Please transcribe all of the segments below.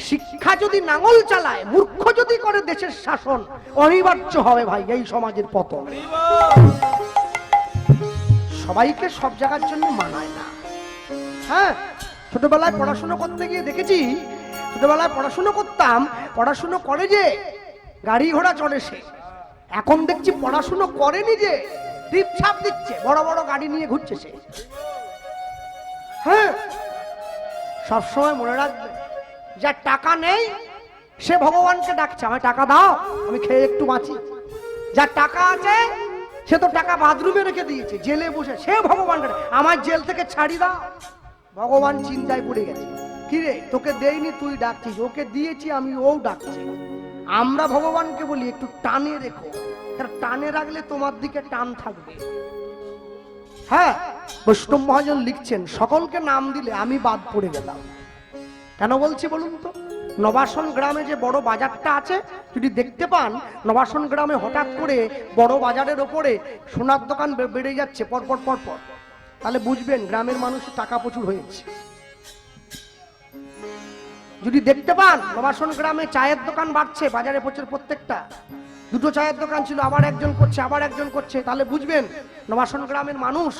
শিক্ষা যদি নাঙল চালায়, মূর্খ যদি করে দেশের শাসন, অনিবার্য হবে ভাই এই সমাজের পতন। সবাইকে সব জায়গার জন্য মানায় না। হ্যাঁ, ছোটবেলায় পড়াশোনা করতে গিয়ে দেখেছি, ছোটবেলায় পড়াশোনা করতাম, পড়াশোনা করে যে গাড়ি ঘোড়া চড়ে সে, এখন দেখছি পড়াশোনা করেনি যে টিপ ছাপ দিচ্ছে, বড় বড় গাড়ি নিয়ে ঘুরছে সে। হ্যাঁ, সবসময় মনে রাখবে, যার টাকা নেই সে ভগবানকে ডাকছে, আমায় টাকা দাও আমি খেয়ে একটু বাঁচি। যার টাকা আছে সে তো টাকা বাথরুমে রেখে দিয়েছে, জেলে বসে, সে ভগবানকে আমার জেল থেকে ছাড়ি দাও। ভগবান চিন্তায় পড়ে গেছে, কিরে তোকে দেইনি তুই ডাকছিস, ওকে দিয়েছি আমি ও ডাকছি। আমরা ভগবানকে বলি একটু টানে রেখো, টানে রাখলে তোমার দিকে টান থাকবে। হ্যাঁ, বৈষ্ণব মহাজন লিখছেন, সকলকে নাম দিলে আমি বাদ পড়ে গেলাম। কেন বলছি বলুন তো? নবাসন গ্রামে যে বড় বাজারটা আছে, যদি দেখতে পান নবাসন গ্রামে হঠাৎ করে বড় বাজারের ওপরে সোনার দোকান বেড়ে যাচ্ছে পরপর পরপর, তাহলে বুঝবেন গ্রামের মানুষের টাকা প্রচুর হয়েছে। যদি দেখতে পান নবাসন গ্রামে চায়ের দোকান বাড়ছে বাজারে প্রচুর, প্রত্যেকটা দুটো চায়ের দোকান ছিল আবার একজন করছে, আবার একজন করছে, তাহলে বুঝবেন নবাসন গ্রামের মানুষ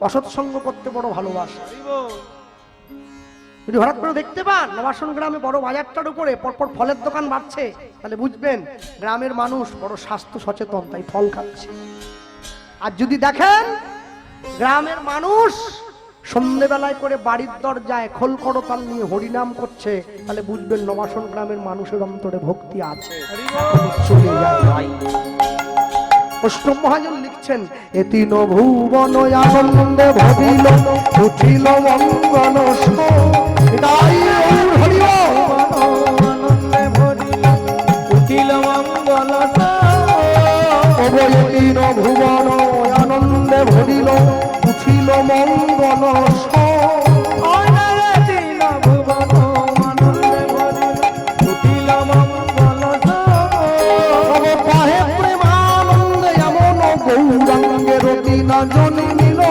অসৎসঙ্গ করতে বড় ভালোবাসে। যদি হঠাৎ করে দেখতে পান নবাসন গ্রামে বড় বাজারটার উপরে পরপর ফলের দোকান বাড়ছে, তাহলে বুঝবেন গ্রামের মানুষ বড় স্বাস্থ্য সচেতন, তাই ফল খাচ্ছে। আর যদি দেখেন গ্রামের মানুষ সন্ধ্যেবেলায় করে বাড়ির দরজায় খোল করতাল নিয়ে হরিনাম করছে, তাহলে বুঝবেন নবাসন গ্রামের মানুষের অন্তরে ভক্তি আছে। চলে যায় ভাই। বৈষ্ণব মহাজন লিখছেন, এতি ভুবন আনন্দে ভবিল উঠিল মঙ্গল ভুবন আনন্দে ভরিল উঠিল মঙ্গল জন্মিল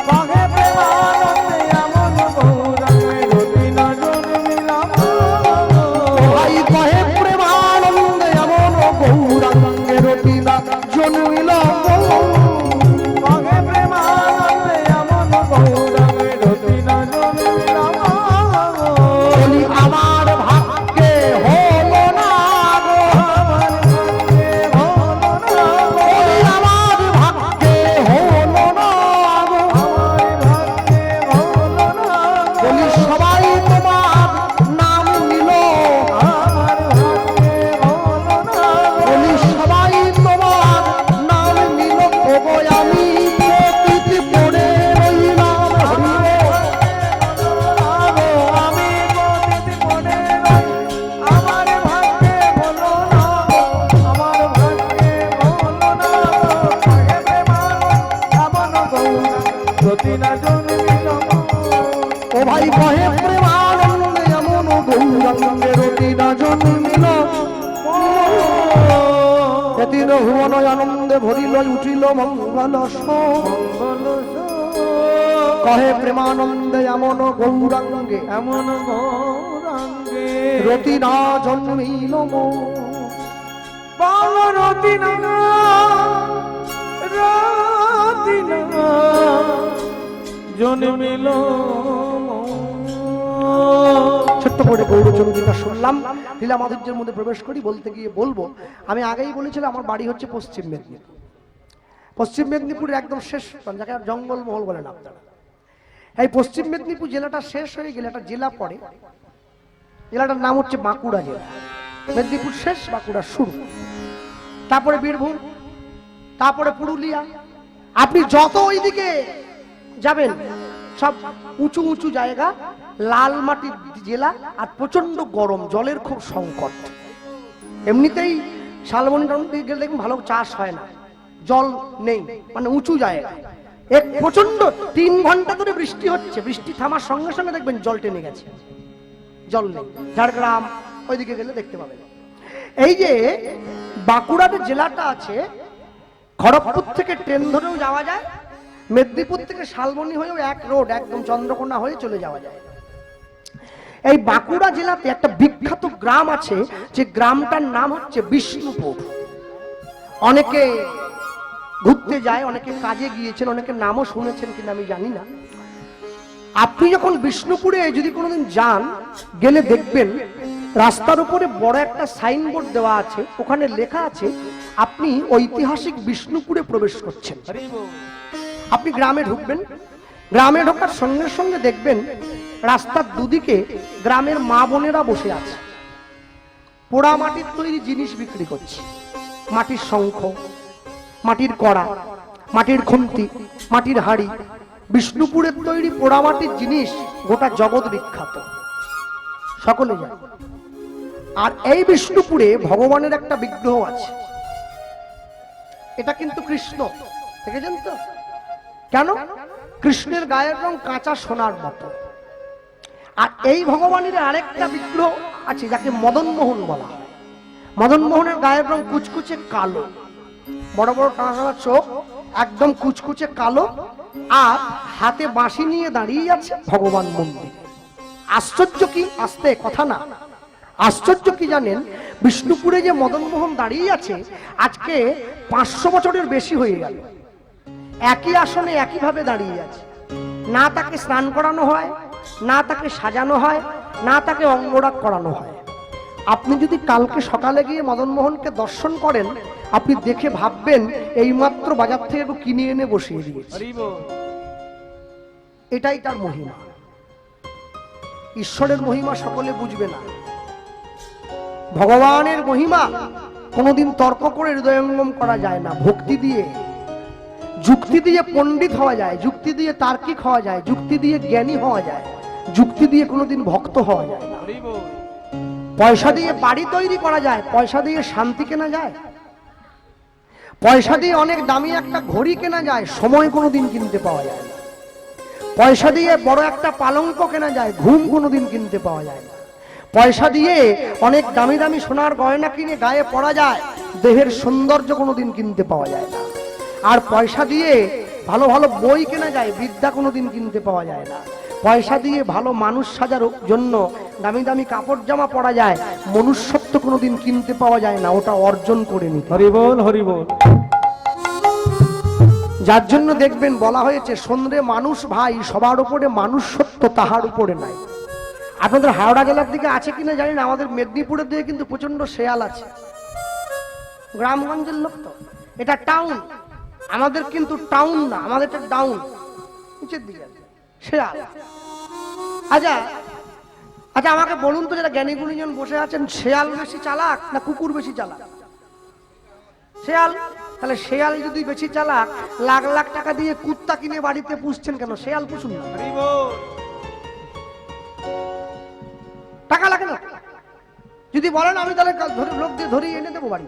বাঘে প্রেমানন্দে এমন গৌরাঙ্গে রতিনা জন্মিল, ভাই বাহে প্রেমানন্দে এমন গৌরাঙ্গে রতিনা জন্মিল, বাঘে প্রেমানন্দে এমন গৌরাঙ্গে রতিনা জন্মিল। বলি আমার ভাগ্যে হলো না গো, ভুবন আনন্দে ভরিল উঠিল মঙ্গল কহে প্রেমানন্দে এমন গৌরাঙ্গে এমন গৌরাঙ্গে রতিনা জন্মিল রতিনা রতিনা জন্মিল। ছোট্ট করে গৌরচন্দ্রিকা শুনলাম, লীলা মাধুর্যের মধ্যে প্রবেশ করি। বলতে গিয়ে বলবো, আমি আগেই বলেছিলাম আমার বাড়ি হচ্ছে পশ্চিম মেদিনীপুর। পশ্চিম মেদিনীপুরের একদম শেষ, যাকে জঙ্গলমহল বলেন আপনারা। এই পশ্চিম মেদিনীপুর জেলাটা শেষ হয়ে গেলে একটা জেলা পড়ে, জেলাটার নাম হচ্ছে বাঁকুড়া জেলা। মেদিনীপুর শেষ, বাঁকুড়া শুরু, তারপরে বীরভূম, তারপরে পুরুলিয়া। আপনি যত ওইদিকে যাবেন সব উঁচু উঁচু জায়গা, লাল মাটির জেলা, আর প্রচন্ড গরম, জলের খুব সংকট। এমনিতেই শালবনী গেলে দেখুন ভালো চাষ হয় না, জল নেই, মানে উঁচু জায়গা। এক প্রচন্ড 3 ঘন্টা ধরে বৃষ্টি হচ্ছে, বৃষ্টি থামার সঙ্গে সঙ্গে দেখবেন জল টেনে গেছে, জল নেই। ঝাড়গ্রাম ওইদিকে গেলে দেখতে পাবেন। এই যে বাঁকুড়ার জেলাটা আছে, খড়গপুর থেকে ট্রেন ধরেও যাওয়া যায়, মেদিনীপুর থেকে শালবনী হয়েও এক রোড একদম চন্দ্রকোনা হয়ে চলে যাওয়া যায়। এই বাঁকুড়া জেলাতে একটা বিখ্যাত গ্রাম আছে, যে গ্রামটার নাম হচ্ছে বিষ্ণুপুর। অনেকে ঘুরতে যায়, অনেকে কাজে গিয়েছেন, অনেকে নামও শুনেছেন কিনা আমি জানি না। আপনি যখন বিষ্ণুপুরে যদি কোনোদিন যান, গেলে দেখবেন রাস্তার উপরে বড় একটা সাইনবোর্ড দেওয়া আছে, ওখানে লেখা আছে আপনি ঐতিহাসিক বিষ্ণুপুরে প্রবেশ করছেন। আপনি গ্রামে ঢুকবেন, গ্রামে ঢোকার সঙ্গে সঙ্গে দেখবেন রাস্তার দুদিকে গ্রামের মা বোনেরা বসে আছে, পোড়া মাটির তৈরি জিনিস বিক্রি করছে। মাটির শঙ্খ, মাটির কড়া, মাটির খুন্তি, মাটির হাড়ি, বিষ্ণুপুরের তৈরি পোড়া মাটির জিনিস গোটা জগৎ বিখ্যাত, সকলে জানে। আর এই বিষ্ণুপুরে ভগবানের একটা বিগ্রহ আছে, এটা কিন্তু কৃষ্ণ, দেখেছেন তো? কেন? কৃষ্ণের গায়ের রং কাঁচা সোনার মতো। আর এই ভগবানের আরেকটা বিগ্রহ আছে যাকে মদন মোহন বলা হয়। মদন মোহনের গায়ের রং কুচকুচে কালো, বড় বড় টানা চোখ, একদম কুচকুচে কালো, আর হাতে বাঁশি নিয়ে দাঁড়িয়ে আছে ভগবান মন্দিরে। আশ্চর্য কি, আস্তে কথা না, আশ্চর্য কি জানেন? বিষ্ণুপুরে যে মদন মোহন দাঁড়িয়ে আছে, আজকে 500 বছরের বেশি হয়ে গেল, একই আসনে একইভাবে দাঁড়িয়ে আছে। না তাকে স্নান করানো হয়, না তাকে সাজানো হয়, না তাকে অঙ্গরাগ করানো হয়। আপনি যদি কালকে সকালে গিয়ে মদন মোহনকে দর্শন করেন, আপনি দেখে ভাববেন এইমাত্র বাজার থেকে কিনে এনে বসিয়ে দিয়েছে। এটাই তার মহিমা। ঈশ্বরের মহিমা সকলে বুঝবে না, ভগবানের মহিমা কোনোদিন তর্ক করে হৃদয়ঙ্গম করা যায় না। ভক্তি দিয়ে, যুক্তি দিয়ে পণ্ডিত হওয়া যায়, যুক্তি দিয়ে তার্কিক হওয়া যায়, যুক্তি দিয়ে জ্ঞানী হওয়া যায়, যুক্তি দিয়ে কোনোদিন ভক্ত হওয়া যায় না। পয়সা দিয়ে বাড়ি তৈরি করা যায়, পয়সা দিয়ে শান্তি কেনা যায়, পয়সা দিয়ে অনেক দামি একটা ঘড়ি কেনা যায়, সময় কোনোদিন কিনতে পাওয়া যায় না। পয়সা দিয়ে বড় একটা পালঙ্ক কেনা যায়, ঘুম কোনোদিন কিনতে পাওয়া যায় না। পয়সা দিয়ে অনেক দামি দামি সোনার গয়না কিনে গায়ে পরা যায়, দেহের সৌন্দর্য কোনোদিন কিনতে পাওয়া যায় না। আর পয়সা দিয়ে ভালো ভালো বই কেনা যায়, বিদ্যা কোনোদিন কিনতে পাওয়া যায় না। পয়সা দিয়ে ভালো মানুষ সাজার জন্য দামি দামি কাপড় জামা পরা যায়, মনুষ্যত্ব কোনোদিন কিনতে পাওয়া যায় না, ওটা অর্জন করে নিতে। হরি বল, হরি বল। যার জন্য দেখবেন বলা হয়েছে, শোনরে মানুষ ভাই, সবার উপরে মানুষত্ব তাহার উপরে নাই। আপনাদের হাওড়া জেলার দিকে আছে কিনা জানি না, আমাদের মেদিনীপুরের দিকে কিন্তু প্রচন্ড শেয়াল আছে। গ্রামগঞ্জের লোক তো, এটা টাউন, আমাদের কিন্তু টাউন না, আমাদের এটা ডাউন, নিচের দিকে শেয়াল। আচ্ছা আচ্ছা, আমাকে বলুন তো, যারা জ্ঞানী গুণীজন বসে আছেন, শেয়াল বেশি চালাক না কুকুর বেশি চালাক? শেয়াল। তাহলে শেয়াল যদি বেশি চালাক, লাখ লাখ টাকা দিয়ে কুত্তা কিনে বাড়িতে পুষছেন কেন? শেয়াল পুষুন না, টাকা লাগে না। যদি বলেন আমি তাহলে লোক দিয়ে ধরিয়ে এনে দেবো বাড়ি,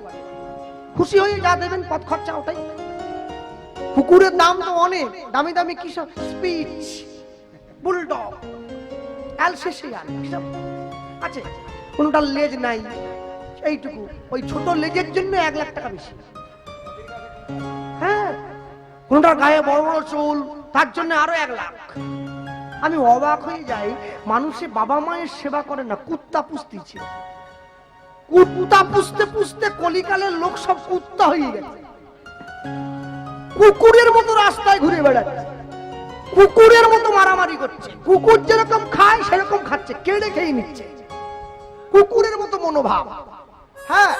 খুশি হয়ে যা দেবেন পথ খরচা ওটাই। কুকুরের দাম তো অনেক, দামি দামি কিসব স্পিচ, বুলডগ, অ্যালসেশিয়ান কিসব আছে, কোনটার লেজ নাই, এইটুকু, ওই ছোট লেজের জন্য 1 লাখ টাকা বেশি। হ্যাঁ, কোনটার গায়ে বড় বড় চুল, তার জন্য আরো 1 লাখ। আমি অবাক হয়ে যাই, মানুষে বাবা মায়ের সেবা করে না, কুত্তা পুষতেছে। কুত্তা পুষতে পুষতে কলিকালের লোক সব কুত্তা হয়ে গেছে, কুকুরের মতো রাস্তায় ঘুরে বেড়াচ্ছে, কুকুরের মতো মারামারি করছে, কুকুর যেরকম খায় সেরকম খাচ্ছে, কেড়ে খেয়ে নিচ্ছে, কুকুরের মতো মনোভাব। হ্যাঁ,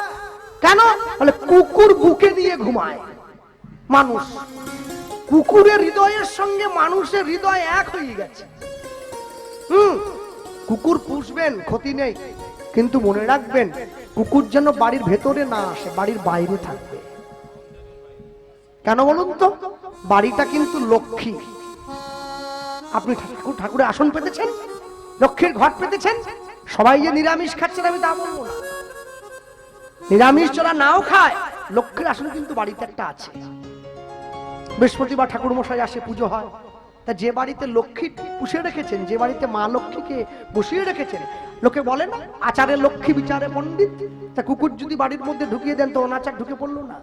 কেন বলে? কুকুর বুকে দিয়ে ঘুমায় মানুষ, কুকুরের হৃদয়ের সঙ্গে মানুষের হৃদয় এক হয়ে গেছে। কুকুর পুষবেন, ক্ষতি নেই, কিন্তু মনে রাখবেন কুকুর যেন বাড়ির ভেতরে না আসে, বাড়ির বাইরে থাকবে। কেন বলুন তো? বাড়িটা কিন্তু লক্ষ্মী। আপনি ঠাকুরের আসন পেতেছেন, লক্ষ্মীর ঘট পেতেছেন, সবাই যে নিরামিষ খাচ্ছেন আমি তা বলবো না, নিরামিষ যারা নাও খায়, লক্ষ্মীর আসন কিন্তু বাড়িতে একটা আছে। বৃহস্পতিবার ঠাকুর মশাই আসে, পুজো হয়। তা যে বাড়িতে লক্ষ্মী পুষে রেখেছেন, যে বাড়িতে মা লক্ষ্মীকে বসিয়ে রেখেছেন, লোকে বলে না আচারে লক্ষ্মী বিচারে পণ্ডিত। তা কুকুর যদি বাড়ির মধ্যে ঢুকিয়ে দেন তো অনাচার ঢুকে পড়লো না?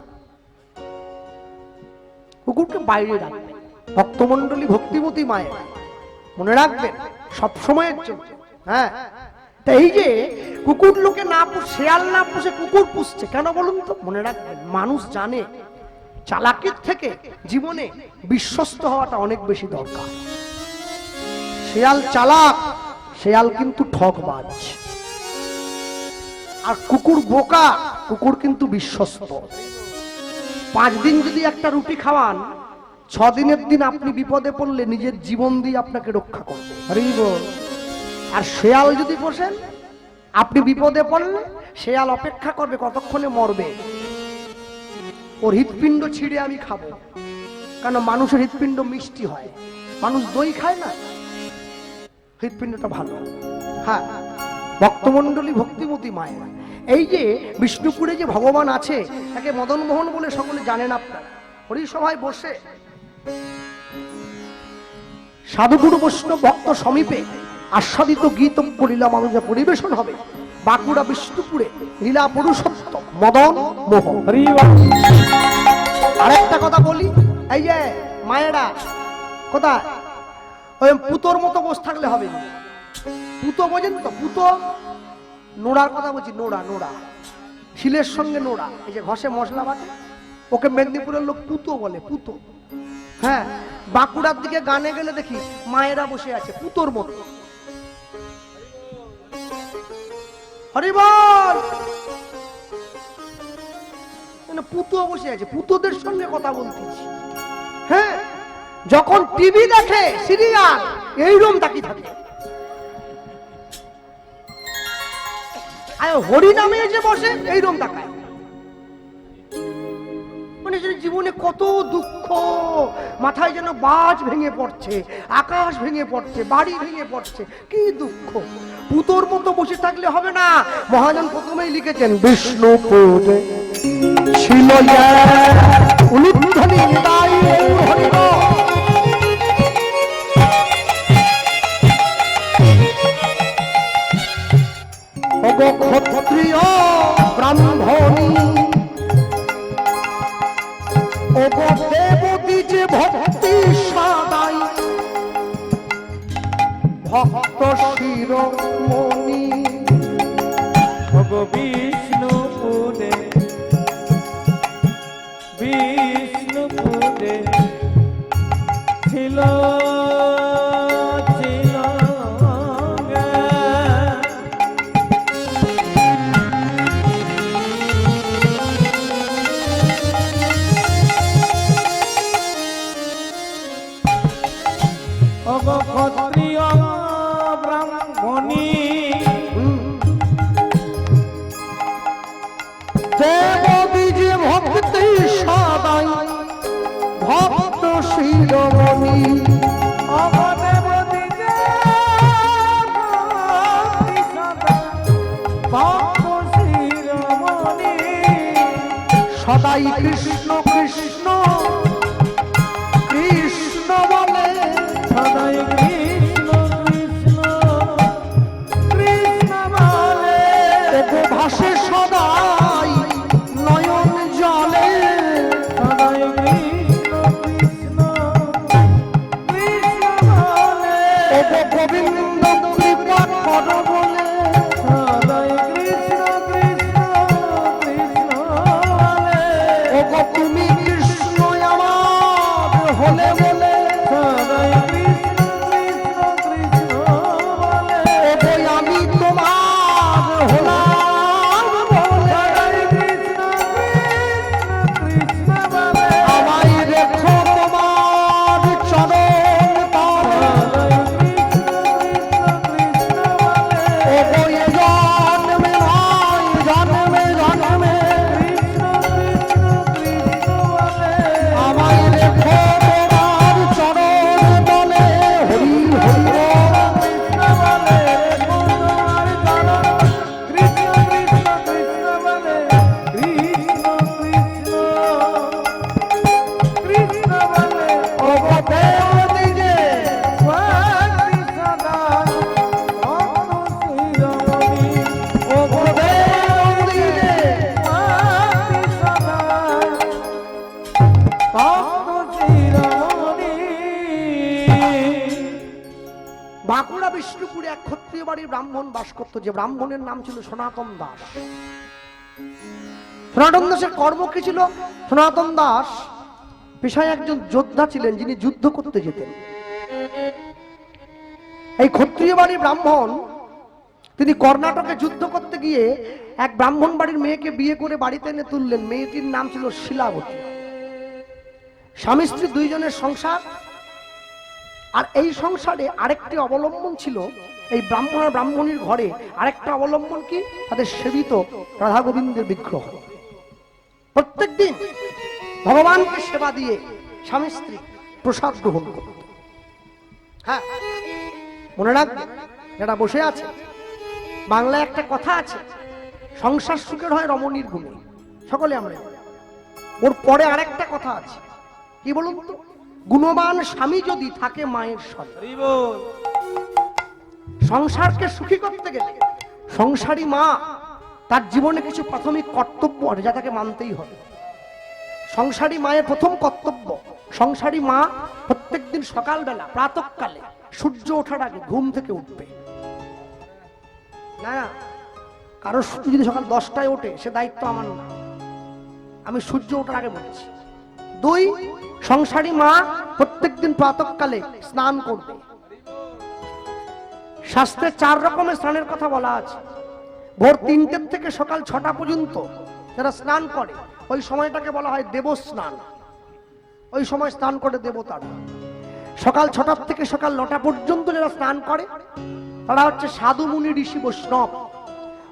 কুকুরকে বাইরে রাখবেন। ভক্তমন্ডলী ভক্তিমতী মায়ের মনে রাখবেন সব সময়ের জন্য। হ্যাঁ, তা এই যে কুকুর লোকে না শেয়াল না পুষে কুকুর পুষছে কেন বলুন তো? মনে রাখবেন, মানুষ জানে চালাকির থেকে জীবনে বিশ্বস্ত হওয়াটা অনেক বেশি দরকার। শেয়াল চালাক, শেয়াল কিন্তু ঠকবাজ। আর কুকুর বোকা, কুকুর কিন্তু বিশ্বস্ত। 5 দিন যদি একটা রুটি খাওয়ান, 6 দিনের দিন আপনি বিপদে পড়লে নিজের জীবন দিয়ে আপনাকে রক্ষা করবে। আর শেয়াল যদি বসেন, আপনি বিপদে পড়লে শেয়াল অপেক্ষা করবে কতক্ষণে মরবে, ওর হৃৎপিণ্ড ছিঁড়ে আমি খাবো। কেন? মানুষের হৃৎপিণ্ড মিষ্টি হয়, মানুষ দই খায় না, হৃৎপিণ্ডটা ভালো। হ্যাঁ, ভক্তমণ্ডলী, ভক্তিমতী মায়েরা, এই যে বিষ্ণুপুরে যে ভগবান আছে তাকে মদন মোহন বলে সকলে জানেন। আপনার হরিসভায় বসে সাধুগুরু বৈষ্ণব ভক্ত সমীপে আস্বাদিত গীত লীলা মানুষের পরিবেশন হবে বাঁকুড়া বিষ্ণুপুরে লীলা পুরুষোত্তম মদন মোহন। আরেকটা কথা বলি, এই যে মায়েরা কোথায়, ওই পুতোর মতো বসে থাকলে হবে না। পুতো বোঝেন তো? পুতো নোড়ার কথা বলছি, নোড়া, নোড়া, শিলের সঙ্গে নোড়া, এই যে ঘষে মশলা বাটে, ওকে মেদিনীপুরের লোক পুতো বলে, পুতো। হ্যাঁ, বাঁকুড়ার দিকে গানে গেলে দেখি মায়েরা বসে আছে পুতোর মতো। হরিবল, পুতো বসে আছে, পুতোদের সঙ্গে কথা বলতেছি। হ্যাঁ, যখন টিভি দেখে সিরিয়াল এইরকম তাকিয়ে থাকে। হরি নামে যে বসে এইরকম তাকায়। মানে জীবনে কত দুঃখ, মাথায় যেন বাজ ভেঙে পড়ছে, আকাশ ভেঙে পড়ছে, বাড়ি ভেঙে পড়ছে, কি দুঃখ। পুতোর মতো বসে থাকলে হবে না। মহাজন প্রথমেই লিখেছেন, বিষ্ণুপুরে ছিল উলুধ্বনি নিতাই হরিব, ক্ষত্রিয় ব্রাহ্মণী, দেবতী যে ভক্তি সদাই ভক্ত শিরোমণি। বিষ্ণুপুরে বিষ্ণুপুরে ছিল ক্ষত্রিয় ব্রাহ্মণী, দেবী যে ভক্তি সদাই ভক্ত শিরোমণি। সদাই কৃষ্ণ কৃষ্ণ কৃষ্ণ বলে, সদাই কৃষ্ণ কৃষ্ণ কৃষ্ণ বলে, ভাসে সদাই নয়ন জলে। সদাই কৃষ্ণ কৃষ্ণ কৃষ্ণ বলে, গোবিন্দ কৃপা কর বলে। সদাই কৃষ্ণ কৃষ্ণ কৃষ্ণ বলে, তুমি কৃষ্ণ আমার হলে বলে। সদাই কৃষ্ণ কৃষ্ণ কৃষ্ণ বলে, আমি তোমার হলাম বলে। সদাই কৃষ্ণ কৃষ্ণ কৃষ্ণ বলে, আমায় রেখো তোমার চরণ তলে। সদাই কৃষ্ণ কৃষ্ণ কৃষ্ণ বলে, জন্মে নয় জন্মে জন্মে কৃষ্ণ কৃষ্ণ কৃষ্ণ বলে, আমায় রেখো তোমার চরণ তলে। হরি হরি বল। কৃষ্ণ বলে, তোমার চরণ, কৃষ্ণ কৃষ্ণ কৃষ্ণ বলে, কৃষ্ণ কৃষ্ণ কৃষ্ণ বলে, ও দেবী যে ভক্তি সদা ভক্ত শিরোমণি। করতো, যে ব্রাহ্মণের নাম ছিল সনাতন দাস। সনাতন দাসের কর্ম কি ছিল? সনাতন দাস পেশায় একজন যোদ্ধা ছিলেন, যিনি যুদ্ধ করতে যেতেন। এই ক্ষত্রিয় বাড়ির ব্রাহ্মণ, তিনি কর্ণাটকে যুদ্ধ করতে গিয়ে এক ব্রাহ্মণ বাড়ির মেয়েকে বিয়ে করে বাড়িতে এনে তুললেন। মেয়েটির নাম ছিল শিলাবতী। স্বামী স্ত্রী দুইজনের সংসার। আর এই সংসারে আরেকটি অবলম্বন ছিল, এই ব্রাহ্মণ আর ব্রাহ্মণীর ঘরে আরেকটা অবলম্বন কি? তাদের সেবিত রাধা গোবিন্দের বিগ্রহ। প্রত্যেক দিন ভগবানকে সেবা দিয়ে স্বামী স্ত্রী প্রসাদ গ্রহণ করত। হ্যাঁ, মনে রাখবে, যারা বসে আছে, বাংলায় একটা কথা আছে, সংসার সুখের হয় রমণীর গুণে। সকলে আমরা, ওর পরে আরেকটা কথা আছে, কি বলুন তো? গুণবান স্বামী যদি থাকে মায়ের সঙ্গে। সংসারকে সুখী করতে গেলে সংসারী মা তার জীবনে কিছু প্রাথমিক কর্তব্য আছে, যা তাকে মানতেই হবে। সংসারী মায়ের প্রথম কর্তব্য, সংসারী মা প্রত্যেকদিন সকালবেলা প্রাতঃকালে সূর্য ওঠার আগে ঘুম থেকে উঠবে না। কারো সূর্য যদি সকাল 10টায় ওঠে, সে দায়িত্ব আমার না, আমি সূর্য ওঠার আগে বলছি। 2, সংসারী মা প্রত্যেকদিন প্রাতঃকালে স্নান করবে। শাস্ত্রে 4 রকমের স্নানের কথা বলা আছে। ভোর 3টে থেকে সকাল 6টা পর্যন্ত যারা স্নান করে, ওই সময়টাকে বলা হয় দেবস্নান। ওই সময় স্নান করে দেবতারা। সকাল 6টা থেকে সকাল 9টা পর্যন্ত যারা স্নান করে, তারা হচ্ছে সাধু মুনি ঋষি বৈষ্ণব।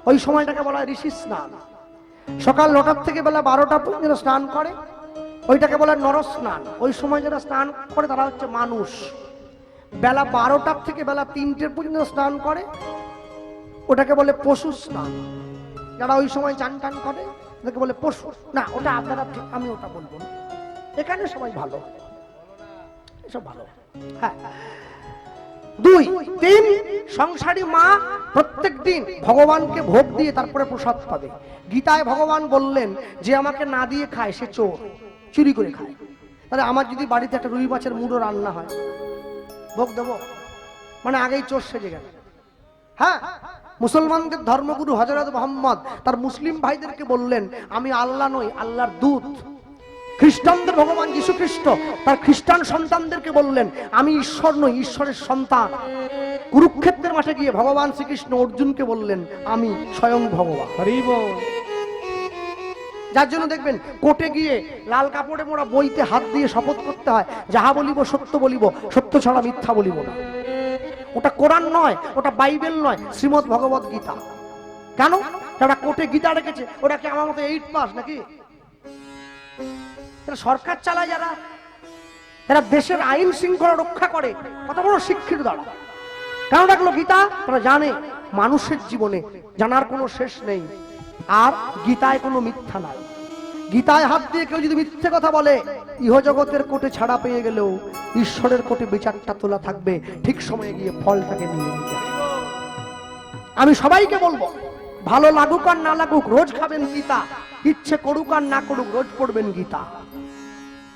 ওই সময়টাকে বলা হয় ঋষি স্নান। সকাল 9টা থেকে বেলা 12টা পর্যন্ত যারা স্নান করে, ওইটাকে বলা হয় নর স্নান। ওই সময় যারা স্নান করে তারা হচ্ছে মানুষ। বেলা 12টা থেকে বেলা 3টে পর্যন্ত স্নান করে, ওটাকে বলে পশু স্নান। যারা ওই সময় চান টান করে, ওটাকে বলে পশু। না, ওটা আপনারা ঠিক, আমি ওটা বলবো না। এখানে সবাই ভালো, এসব ভালো। হ্যাঁ। 2, 3, সংসারী মা প্রত্যেক দিন ভগবানকে ভোগ দিয়ে তারপরে প্রসাদ পাবে। গীতায় ভগবান বললেন, যে আমাকে না দিয়ে খায় সে চোর, চুরি করে খায়। তাহলে আমার যদি বাড়িতে একটা রুই মাছের মুড়ো রান্না হয়, ভোগ দেবো? মানে আগেই চোর সেজে গেল। হ্যাঁ, মুসলমানদের ধর্মগুরু হযরত মুহাম্মদ তার মুসলিম ভাইদেরকে বললেন, আমি আল্লাহ নই, আল্লাহর দূত। খ্রিস্টানদের ভগবান যীশু খ্রিস্ট তার খ্রিস্টান সন্তানদেরকে বললেন, আমি ঈশ্বর নই, ঈশ্বরের সন্তান। কুরুক্ষেত্রের মাঠে গিয়ে ভগবান শ্রীকৃষ্ণ অর্জুনকে বললেন, আমি স্বয়ং ভগবান। যার জন্য দেখবেন কোর্টে গিয়ে লাল কাপড়ে মোড়া বইতে হাত দিয়ে শপথ করতে হয়, যাহা বলিব সত্য বলিব, সত্য ছাড়া মিথ্যা বলিব না। ওটা কোরআন নয়, ওটা বাইবেল নয়, শ্রীমদ্ ভগবত গীতা। কেন? যারা কোর্টে গীতা রেখেছে, ওরা কি আমার মতো 8 পাস নাকি? সরকার চালায় যারা, যারা দেশের আইন শৃঙ্খলা রক্ষা করে, কত বড় শিক্ষিত দ্বারা। কেন রাখলো গীতা? তারা জানে মানুষের জীবনে জানার কোনো শেষ নেই, আর গীতায় কোনো মিথ্যা নাই। গীতায় হাত দিয়ে কেউ যদি মিথ্যে কথা বলে, ইহজগতের কোর্টে ছাড়া পেয়ে গেলেও ঈশ্বরের কোর্টে বিচারটা তোলা থাকবে, ঠিক সময়ে গিয়ে ফলটাকে নিয়ে নিতে। আমি সবাইকে বলবো, ভালো লাগুক আর না লাগুক, রোজ খাবেন গীতা। ইচ্ছে করুক আর না করুক, রোজ পড়বেন গীতা।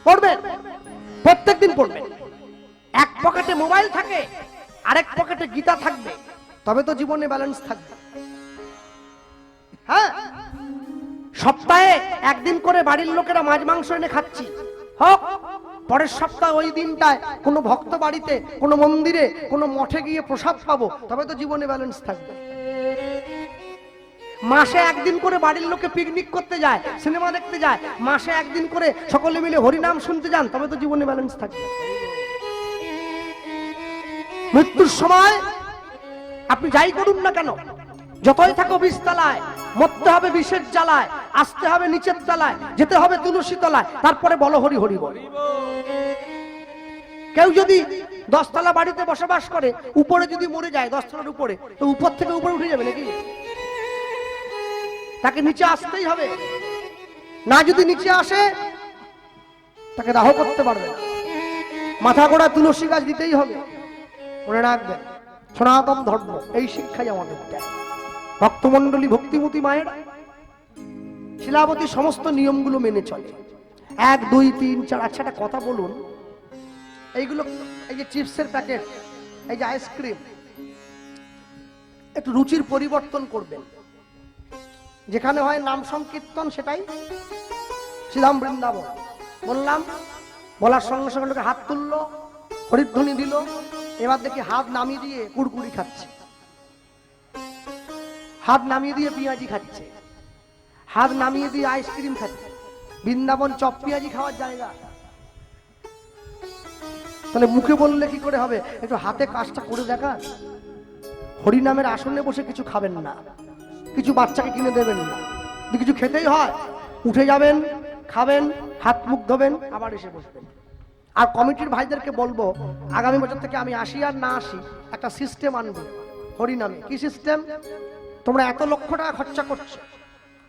পড়বেন, প্রত্যেকদিন পড়বেন। এক পকেটে মোবাইল থাকে, আরেক পকেটে গীতা থাকবে, তবে তো জীবনে ব্যালেন্স থাকবে। হ্যাঁ, সপ্তাহে একদিন করে বাড়ির লোকেরা মাছ মাংস এনে খাচ্ছি, হোক। পরের সপ্তাহে ওই দিনটায় কোনো ভক্ত বাড়িতে, কোনো মন্দিরে, কোনো মঠে গিয়ে প্রসাদ পাবো, তবে তো জীবনে ব্যালেন্স থাকবে। মাসে একদিন করে বাড়ির লোকে পিকনিক করতে যায়, সিনেমা দেখতে যায়, মাসে একদিন করে সকলে মিলে হরিনাম শুনতে যান, তবে তো জীবনে ব্যালেন্স থাকবে। মৃত্যুর সময় আপনি যাই করুন না কেন, যতই থাকো 20 তলায়, মরতে হবে বিষের জ্বালায়, আসতে হবে নিচের তলায়, যেতে হবে তুলসী তলায়, তারপরে বলো হরি হরি বল। কেউ যদি 10 তলা বাড়িতে বসবাস করে, উপরে যদি মরে যায় 10 তলার উপরে, তো উপর থেকে উপরে উঠে যাবে নাকি? তাকে নিচে আসতেই হবে। না যদি নিচে আসে, তাকে দাহ করতে পারবে না। মাথা গোড়া তুলসী গাছ দিতেই হবে। মনে রাখবেন, সনাতন ধর্ম এই শিক্ষাই আমাদের দেয়। ভক্তমন্ডলী, ভক্তিমতী মায়েরা শিলাবতী সমস্ত নিয়মগুলো মেনে চলে। 1, 2, 3, 4। আচ্ছা, একটা কথা বলুন, এইগুলো, এই যে চিপসের প্যাকেট, এই যে আইসক্রিম, একটু রুচির পরিবর্তন করবেন। যেখানে হয় নাম সংকীর্তন সেটাই শ্রীধাম বৃন্দাবন। বললাম, বলার সঙ্গে সঙ্গে লোকে হাত তুললো, হরিধ্বনি দিল। এবার দেখি হাত নামিয়ে দিয়ে কুড়কুড়ি খাচ্ছে, হাত নামিয়ে দিয়ে পেঁয়াজি খাচ্ছে, হাত নামিয়ে দিয়ে আইসক্রিম খাচ্ছে। বৃন্দাবন চপ পেঁয়াজি খাওয়ার জায়গা? তাহলে মুখে বললে কি করে হবে? একটু হাতে কাজটা করে দেখা। হরিনামের আসনে বসে কিছু খাবেন না, কিছু বাচ্চাকে কিনে দেবেন না। যদি কিছু খেতেই হয় উঠে যাবেন, খাবেন, হাত মুখ ধোবেন, আবার এসে বসবেন। আর কমিটির ভাইদেরকে বলবো, আগামী বছর থেকে আমি আসি আর না আসি, একটা সিস্টেম আনবো হরিনামে। কি সিস্টেম? তোমরা এত লক্ষ টাকা খরচা করছো,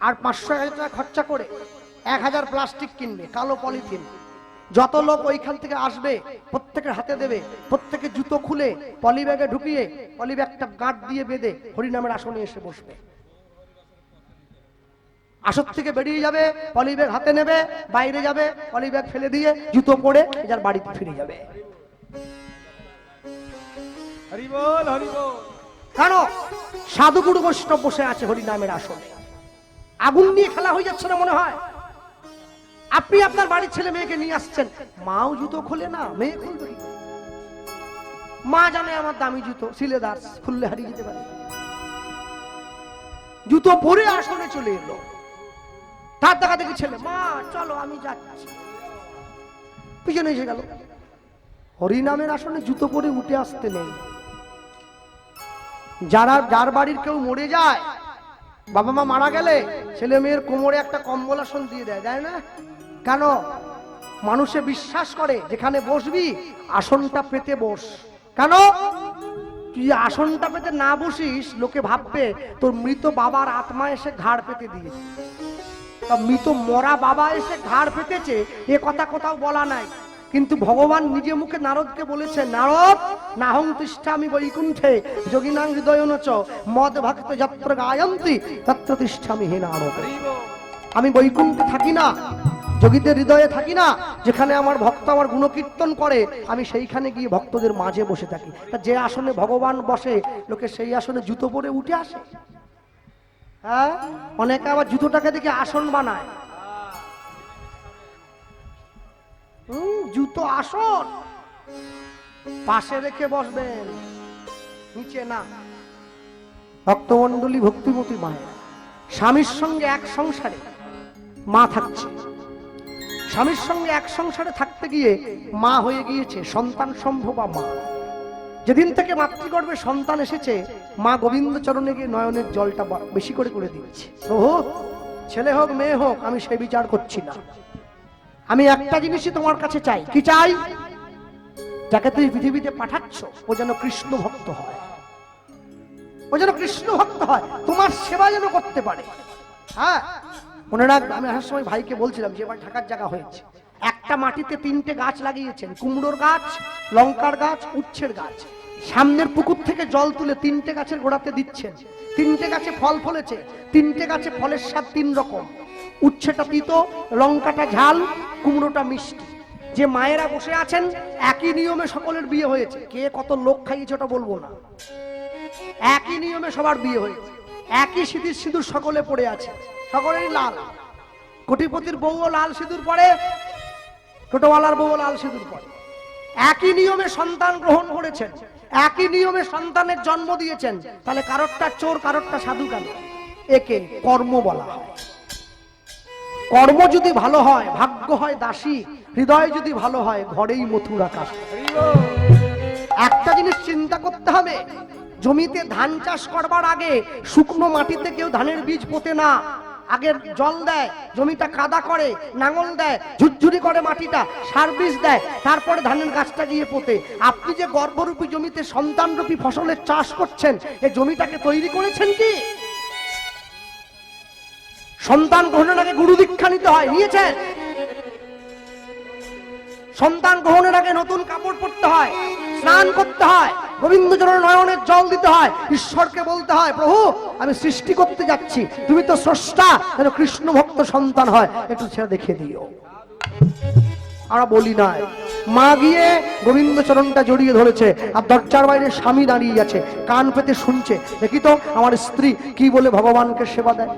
আর 500,000 টাকা খরচা করে 1000 প্লাস্টিক কিনবে, কালো পলিথিন। যত লোক ওইখান থেকে আসবে প্রত্যেকের হাতে দেবে, প্রত্যেকে জুতো খুলে পলি ব্যাগে ঢুকিয়ে পলি ব্যাগটা গাঁট দিয়ে বেঁধে হরিনামের আসনে এসে বসবে। আসর থেকে বেরিয়ে যাবে, পলি ব্যাগ হাতে নেবে, বাইরে যাবে, পলি ব্যাগ ফেলে দিয়ে জুতো পরে যার বাড়িতে ফিরে যাবে। হরি বল, হরি বল। কেন? সাধুগুরু বৈষ্ণব বসে আছে হরিনামের আসনে। আগুন নিয়ে খেলা হয়ে যাচ্ছে না মনে হয়? আপনি আপনার বাড়ির ছেলে মেয়েকে নিয়ে আসছেন, মাও জুতো খোলে না, মেয়ে খুলবে কি? মা জানে আমার দামি জুতো সিলেদার, খুললে হারিয়ে যেতে পারে। জুতো পরে আসনে চলে এলো, তার দেখা দেখি ছেলে, মা চলো আমি যাচ্ছি, পিছনে এসে গেল। হরিনামের আসনে জুতো পরে উঠে আসতে নেই। যার বাড়ির কেউ মরে যায়, বাবা মা মারা গেলে ছেলে মেয়ের কোমরে একটা কম্বল আসন দিয়ে দেয়, দেয় না? কেন? মানুষে বিশ্বাস করে যেখানে বসবি আসনটা পেতে বস। কেন? তুই আসনটা পেতে না বসিস, লোকে ভাববে তোর মৃত বাবার আত্মা এসে ঘাড় পেতে দিয়েছে। তা মৃত মরা বাবা এসে ঘাড় পেতেছে এ কথা কোথাও বলা নাই, কিন্তু ভগবান নিজে মুখে নারদকে বলেছে, নারদ নাহং তিষ্ঠামি বৈকুণ্ঠে যোগিনাং হৃদয়নচ মদ ভক্ত যত্র গায়ন্তি তত্র তিষ্ঠামি হে নারদ। আমি বৈকুণ্ঠে থাকি না, যোগীদের হৃদয়ে থাকি না, যেখানে আমার ভক্ত আমার গুণকীর্তন করে আমি সেইখানে গিয়ে ভক্তদের মাঝে বসে থাকি। তা যে আসনে ভগবান বসে, লোকে সেই আসনে জুতো পরে উঠে আসে। হ্যাঁ, অনেকে আবার জুতোটাকে দেখে আসন বানায়। জুতো আসন পাশে রেখে বসবেন, নিচে না। ভক্তমণ্ডলী, ভক্তিমতী মায়ের স্বামীর সঙ্গে এক সংসারে মা থাকছে, স্বামীর সঙ্গে এক সংসারে থাকতে গিয়ে মা হয়ে গিয়েছে সন্তান সম্ভবা মা। যেদিন থেকে মাতৃগর্ভে সন্তান এসেছে, মা গোবিন্দ চরণে গিয়ে নয়নের জলটা বেশি করে করে দিচ্ছে। প্রভু, ছেলে হোক মেয়ে হোক আমি সে বিচার করছি না, আমি একটা জিনিসই তোমার কাছে চাই। কি চাই? যাকে তুই পৃথিবীতে পাঠাচ্ছ ও যেন কৃষ্ণ ভক্ত হয়, ও যেন কৃষ্ণ ভক্ত হয়, তোমার সেবা যেন করতে পারে। হ্যাঁ, মনে রাখ, আমি আসার সময় ভাইকে বলছিলাম যে এবার ঢাকার জায়গা হয়েছে, একটা মাটিতে 3টে গাছ লাগিয়েছেন, কুমড়োর গাছ, লঙ্কার গাছ, উচ্ছের গাছ। সামনের পুকুর থেকে জল তুলে 3টে গাছের গোড়াতে দিচ্ছেন। 3টে গাছে ফল ফলেছে, 3টে গাছে ফলের স্বাদ 3 রকম। উচ্ছেটা তিতো, লঙ্কাটা ঝাল, কুমড়োটা মিষ্টি। যে মায়েরা বসে আছেন, একই নিয়মে সকলের বিয়ে হয়েছে। কে কত লোক খাইয়েছে ওটা বলবো না, একই নিয়মে সবার বিয়ে হয়েছে। একই সিঁদুর সিঁদুর সকলে পড়ে আছে, সকলেরই লাল। কোটিপতির বউও লাল সিঁদুর পরে, টোটোওয়ালার বউও লাল সিঁদুর পরে। একই নিয়মে সন্তান গ্রহণ করেছেন, একই নিয়মে সন্তানের জন্ম দিয়েছেন। তাহলে কারোরটা চোর, কারোরটা সাধু কেন? একে কর্ম বলা হয়। কর্ম যদি ভালো হয় ভাগ্য হয় দাসী, হৃদয় যদি ভালো হয় ঘরেই মথুর আকাশ। একটা জিনিস চিন্তা করতে হবে, জমিতে ধান চাষ করবার আগে শুকনো মাটিতে কেউ ধানের বীজ পোতে না। আগে জল দেয়, জমিটা কাদা করে, নাঙল দেয়, ঝুরঝুরি করে মাটিটা, সার বীজ দেয়, তারপরে ধানের গাছটা গিয়ে পোতে। আপনি যে গর্ভরূপী জমিতে সন্তানরূপী ফসলের চাষ করছেন, এই জমিটাকে তৈরি করেছেন কি? সন্তান গ্রহণের আগে গুরু দীক্ষা নিতে হয়, নিয়েছেন? সন্তান গ্রহণের আগে নতুন কাপড় পরতে হয়, স্নান করতে হয়, গোবিন্দচরণ নয়নের জল দিতে হয়, ঈশ্বরকে বলতে হয়, প্রভু আমি সৃষ্টি করতে যাচ্ছি, তুমি তো স্রষ্টা, যেন কৃষ্ণ ভক্ত সন্তান হয়, একটু সেটা দেখিয়ে দিও। আমরা বলি না, মা গিয়ে গোবিন্দ চরণটা জড়িয়ে ধরেছে, আর দরজার বাইরে স্বামী দাঁড়িয়ে আছে, কান পেতে শুনছে, দেখি তো আমার স্ত্রী কি বলে ভগবানকে সেবা দেয়।